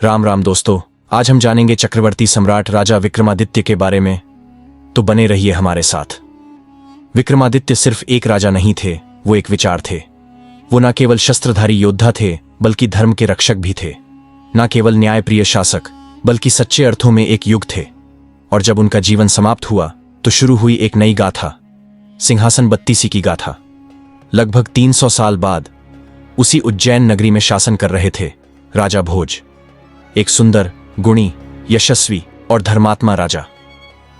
राम राम दोस्तों, आज हम जानेंगे चक्रवर्ती सम्राट राजा विक्रमादित्य के बारे में, तो बने रहिए हमारे साथ। विक्रमादित्य सिर्फ एक राजा नहीं थे, वो एक विचार थे। वो न केवल शस्त्रधारी योद्धा थे, बल्कि धर्म के रक्षक भी थे। न केवल न्यायप्रिय शासक, बल्कि सच्चे अर्थों में एक युग थे। और जब उनका जीवन समाप्त हुआ तो शुरू हुई एक नई गाथा, सिंहासन बत्तीसी की गाथा। लगभग 300 साल बाद उसी उज्जैन नगरी में शासन कर रहे थे राजा भोज, एक सुंदर, गुणी, यशस्वी और धर्मात्मा राजा।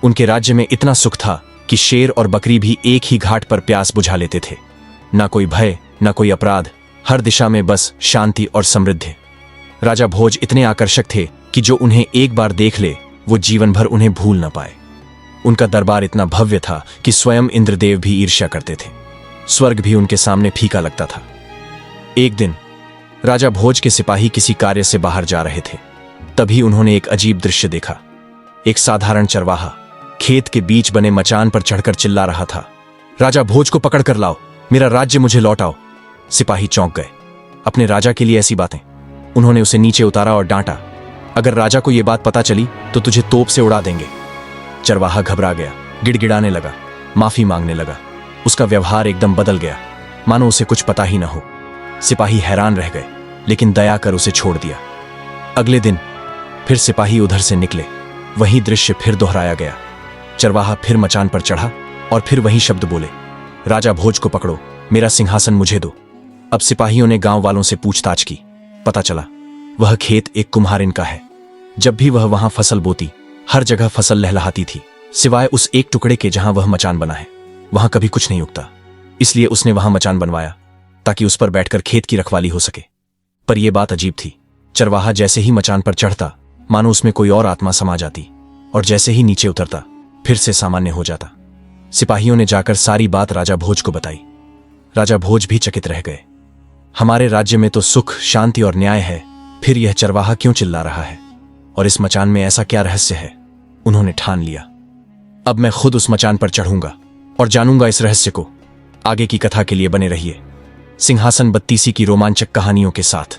उनके राज्य में इतना सुख था कि शेर और बकरी भी एक ही घाट पर प्यास बुझा लेते थे। ना कोई भय, ना कोई अपराध, हर दिशा में बस शांति और समृद्धि। राजा भोज इतने आकर्षक थे कि जो उन्हें एक बार देख ले वो जीवन भर उन्हें भूल न पाए। उनका दरबार इतना भव्य था कि स्वयं इंद्रदेव भी ईर्ष्या करते थे। स्वर्ग भी उनके सामने फीका लगता था। एक दिन राजा भोज के सिपाही किसी कार्य से बाहर जा रहे थे। तभी उन्होंने एक अजीब दृश्य देखा। एक साधारण चरवाहा खेत के बीच बने मचान पर चढ़कर चिल्ला रहा था, राजा भोज को पकड़ कर लाओ, मेरा राज्य मुझे लौटाओ। सिपाही चौंक गए। अपने राजा के लिए ऐसी बातें? उन्होंने उसे नीचे उतारा और डांटा, अगर राजा को यह बात पता चली तो तुझे तोप से उड़ा देंगे। चरवाहा घबरा गया, गिड़गिड़ाने लगा, माफी मांगने लगा। उसका व्यवहार एकदम बदल गया, मानो उसे कुछ पता ही न हो। सिपाही हैरान रह गए, लेकिन दया कर उसे छोड़ दिया। अगले दिन फिर सिपाही उधर से निकले। वही दृश्य फिर दोहराया गया। चरवाहा फिर मचान पर चढ़ा और फिर वही शब्द बोले, राजा भोज को पकड़ो, मेरा सिंहासन मुझे दो। अब सिपाहियों ने गांव वालों से पूछताछ की। पता चला वह खेत एक कुम्हारिन का है। जब भी वह वहां फसल बोती, हर जगह फसल लहलहाती थी, सिवाय उस एक टुकड़े के जहां वह मचान बना है। वहां कभी कुछ नहीं उगता, इसलिए उसने वहां मचान बनवाया ताकि उस पर बैठकर खेत की रखवाली हो सके। पर यह बात अजीब थी। चरवाहा जैसे ही मचान पर चढ़ता, मानो उसमें कोई और आत्मा समा जाती, और जैसे ही नीचे उतरता फिर से सामान्य हो जाता। सिपाहियों ने जाकर सारी बात राजा भोज को बताई। राजा भोज भी चकित रह गए। हमारे राज्य में तो सुख, शांति और न्याय है, फिर यह चरवाहा क्यों चिल्ला रहा है? और इस मचान में ऐसा क्या रहस्य है? उन्होंने ठान लिया, अब मैं खुद उस मचान पर चढ़ूंगा और जानूंगा इस रहस्य को। आगे की कथा के लिए बने रहिए सिंहासन बत्तीसी की रोमांचक कहानियों के साथ।